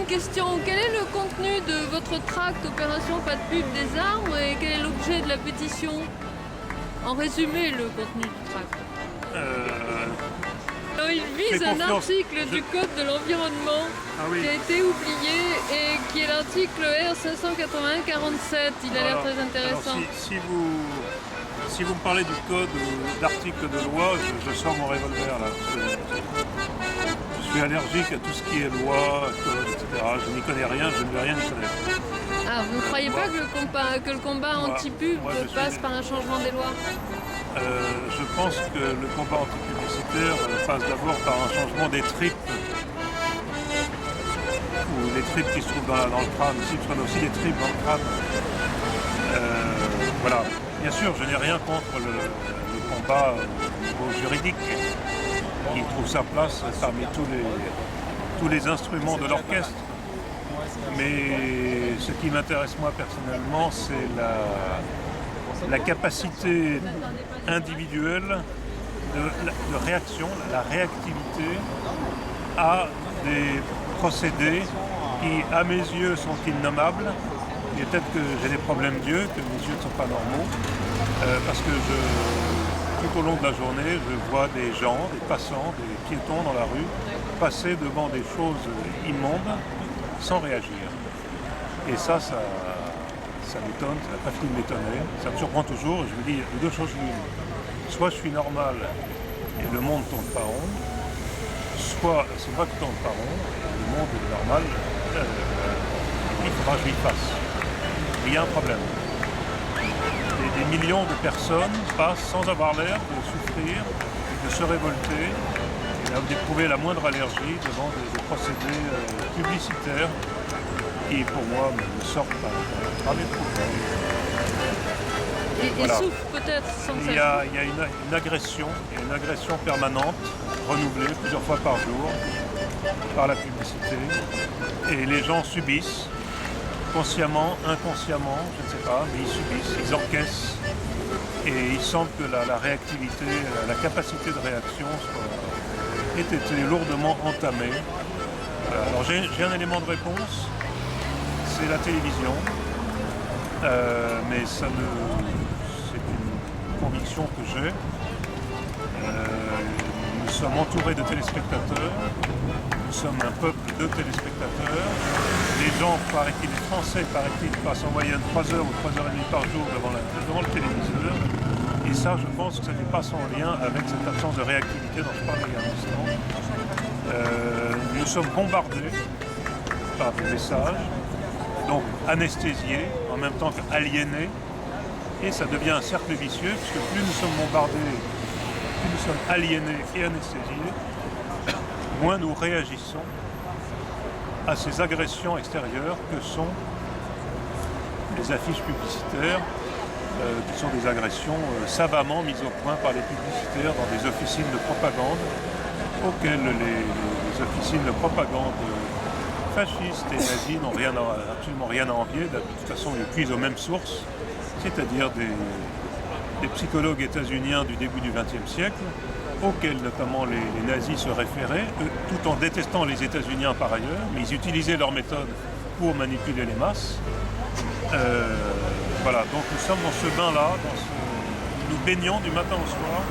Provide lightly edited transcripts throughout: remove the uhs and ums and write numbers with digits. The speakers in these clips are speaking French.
question. Quel est le contenu de votre tract Opération Pas de pub des armes et quel est l'objet de la pétition? En résumé, le contenu du tract. Alors, il vise un article du Code de l'environnement qui a été oublié et qui est l'article R581-47. Il a l'air très intéressant. Alors, si vous me parlez du code ou d'article de loi, je sors mon revolver là. Je suis allergique à tout ce qui est loi, code, etc. Je n'y connais rien, je ne veux rien y connaître. Ah, vous ne croyez pas que le combat anti-pub passe par un changement des lois? Je pense que le combat anti-publicitaire passe d'abord par un changement des tripes. Ou les tripes qui se trouvent dans le crâne. Ici, parce qu'on a aussi des tripes dans le crâne. Voilà. Bien sûr, je n'ai rien contre le combat au niveau juridique. Il trouve sa place parmi tous les instruments de l'orchestre. Mais ce qui m'intéresse moi personnellement, c'est la capacité individuelle de réaction, la réactivité à des procédés qui, à mes yeux, sont innommables. Et peut-être que j'ai des problèmes d'yeux, que mes yeux ne sont pas normaux, parce que tout au long de la journée, je vois des gens, des passants, des piétons dans la rue, passer devant des choses immondes sans réagir. Et ça m'étonne, ça n'a pas fini de m'étonner, ça me surprend toujours. Je me dis, il y a deux choses l'une. Soit je suis normal et le monde ne tourne pas rond, soit c'est moi qui tourne pas rond et le monde est normal, il faudra que je lui fasse. Et il y a un problème. Des millions de personnes passent sans avoir l'air de souffrir, de se révolter, et d'éprouver la moindre allergie devant des procédés publicitaires qui, pour moi, me sortent par les trous. Et souffrent peut-être sans cesse. Il y a une agression permanente, renouvelée plusieurs fois par jour, par la publicité, et les gens subissent. Consciemment, inconsciemment, je ne sais pas, mais ils subissent, ils encaissent et il semble que la réactivité, la capacité de réaction ait été lourdement entamée. Alors j'ai un élément de réponse, c'est la télévision, mais c'est une conviction que j'ai. Nous sommes entourés de téléspectateurs, nous sommes un peuple de téléspectateurs. Les gens, paraît-il, les Français, paraît-il, passent en moyenne 3 heures ou 3 heures et demie par jour devant le téléviseur. Et ça, je pense que ça n'est pas sans lien avec cette absence de réactivité dont je parlais il y a un instant. Nous sommes bombardés par des messages, donc anesthésiés, en même temps qu'aliénés. Et ça devient un cercle vicieux, puisque plus nous sommes bombardés, plus nous sommes aliénés et anesthésiés, moins nous réagissons à ces agressions extérieures que sont les affiches publicitaires, qui sont des agressions savamment mises au point par les publicitaires dans des officines de propagande, auxquelles les officines de propagande fascistes et nazis n'ont absolument rien à envier. De toute façon, ils puisent aux mêmes sources, c'est-à-dire des psychologues états-uniens du début du XXe siècle, auxquels notamment les nazis se référaient, tout en détestant les États-Unis par ailleurs, mais ils utilisaient leur méthode pour manipuler les masses. Voilà, donc nous sommes dans ce bain-là, nous baignons du matin au soir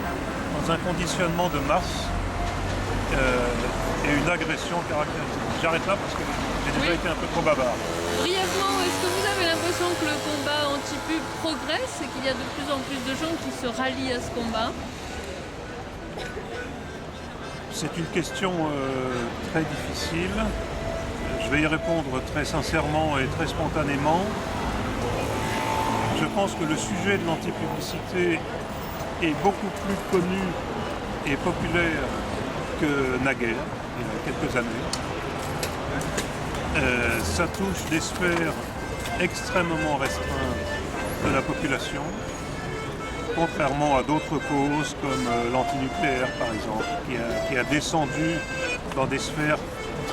dans un conditionnement de masse et une agression caractéristique. J'arrête là parce que j'ai déjà été un peu trop bavard. Brièvement, est-ce que vous avez l'impression que le combat anti-pub progresse et qu'il y a de plus en plus de gens qui se rallient à ce combat? C'est une question très difficile. Je vais y répondre très sincèrement et très spontanément. Je pense que le sujet de l'antipublicité est beaucoup plus connu et populaire que naguère, il y a quelques années. Ça touche des sphères extrêmement restreintes de la population, contrairement à d'autres causes comme l'antinucléaire par exemple, qui a descendu dans des sphères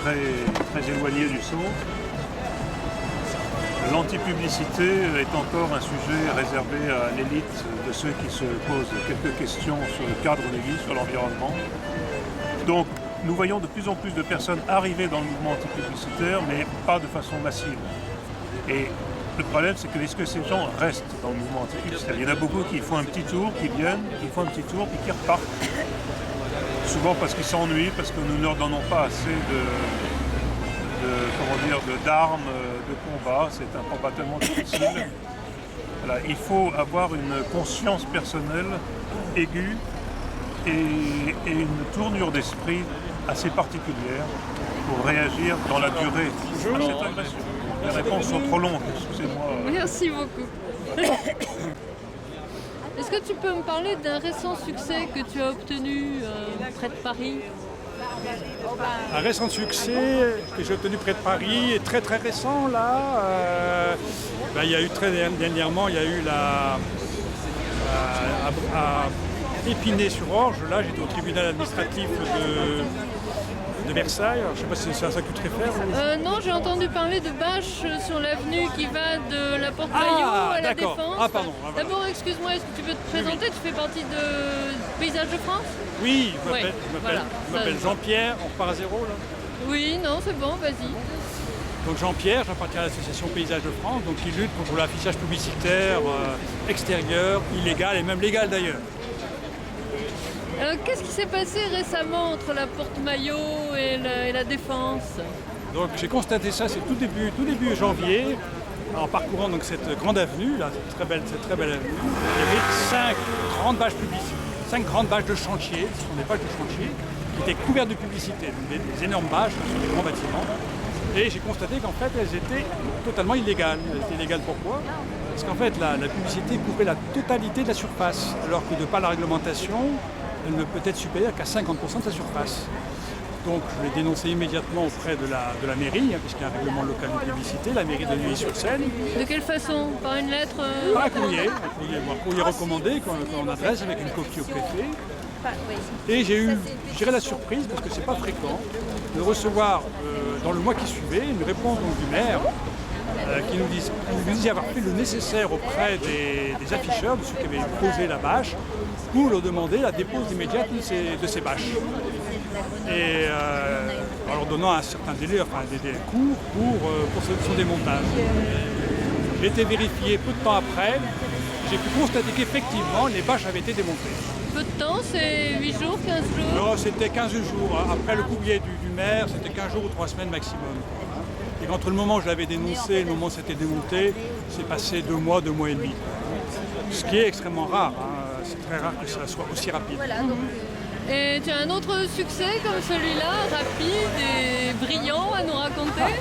très éloignées du centre. L'antipublicité est encore un sujet réservé à l'élite de ceux qui se posent quelques questions sur le cadre de vie, sur l'environnement. Donc nous voyons de plus en plus de personnes arriver dans le mouvement anti-publicitaire, mais pas de façon massive. Et le problème, c'est que est-ce que ces gens restent dans le mouvement anti-publicitaire? Il y en a beaucoup qui font un petit tour, qui viennent, qui font un petit tour, puis qui repartent. Souvent parce qu'ils s'ennuient, parce que nous ne leur donnons pas assez d'armes, de combat. C'est un combat tellement difficile. Voilà, il faut avoir une conscience personnelle aiguë et une tournure d'esprit assez particulière pour réagir dans la durée à cette agression. Les réponses sont trop longues, excusez-moi. Merci beaucoup. Est-ce que tu peux me parler d'un récent succès que tu as obtenu près de Paris? Un récent succès que j'ai obtenu près de Paris est très très récent là. Il y a eu très dernièrement, il y a eu à Épinay-sur-Orge, là j'étais au tribunal administratif de Versailles. Alors, je ne sais pas si c'est à ça que tu te réfères. Non, j'ai entendu parler de bâches sur l'avenue qui va de la Porte Maillot à la Défense. Ah pardon. D'abord, excuse-moi, est-ce que tu peux te présenter? Tu fais partie de Paysages de France? Oui, je m'appelle Jean-Pierre, on repart à zéro là. Oui, non, c'est bon, vas-y. Donc Jean-Pierre, j'appartiens à l'association Paysages de France, donc qui lutte contre l'affichage publicitaire extérieur, illégal et même légal d'ailleurs. Alors, qu'est-ce qui s'est passé récemment entre la Porte Maillot et la Défense? Donc j'ai constaté ça, c'est tout début janvier, en parcourant donc cette grande avenue, là, cette très belle avenue. Il y avait 5 grandes bâches de chantier, ce sont des bâches de chantier, qui étaient couvertes de publicité, donc des énormes bâches sur des grands bâtiments. Et j'ai constaté qu'en fait elles étaient totalement illégales. Elles étaient illégales pourquoi? Parce qu'en fait la publicité couvrait la totalité de la surface, alors que de par la réglementation, elle ne peut être supérieure qu'à 50% de sa surface. Donc je l'ai dénoncé immédiatement auprès de la mairie, puisqu'il y a un règlement local de publicité, la mairie de Neuilly-sur-Seine. De quelle façon? Par une lettre Par un courrier recommandé qu'on adresse avec une copie au préfet. Et j'ai eu, je dirais, la surprise, parce que c'est pas fréquent, de recevoir dans le mois qui suivait une réponse donc, du maire qui nous disait avoir fait le nécessaire auprès des afficheurs, de ceux qui avaient posé la bâche, pour leur demander la dépose immédiate de ces bâches. Et en leur donnant un certain délai, enfin des délais courts pour son démontage. J'ai été vérifié peu de temps après, j'ai pu constater qu'effectivement les bâches avaient été démontées. Peu de temps, c'est 8 jours, 15 jours? Non, c'était 15 jours. Après le courrier du maire, c'était 15 jours ou 3 semaines maximum. Et entre le moment où je l'avais dénoncé et le moment où c'était démonté, c'est passé 2 mois et demi. Ce qui est extrêmement rare. C'est très rare que ça soit aussi rapide. Et tu as un autre succès comme celui-là, rapide et brillant à nous raconter?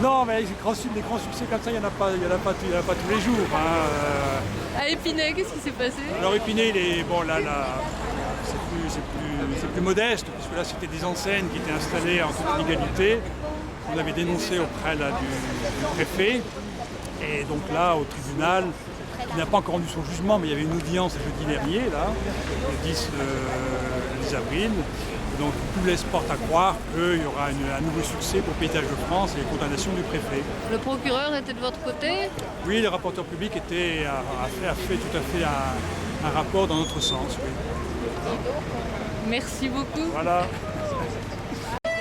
Non, mais des grands succès comme ça, il n'y en a pas tous les jours. À Épinay, qu'est-ce qui s'est passé? Alors Épinay, c'est plus modeste, puisque là c'était des enseignes qui étaient installées en toute légalité. On avait dénoncé auprès du préfet. Et donc là, au tribunal, il n'a pas encore rendu son jugement, mais il y avait une audience le jeudi dernier, là, le 10 avril. Donc tout laisse porte à croire qu'il y aura un nouveau succès pour Paysages de France et les condamnations du préfet. Le procureur était de votre côté? Oui, le rapporteur public a fait tout à fait un rapport dans notre sens. Oui. Merci beaucoup. Voilà.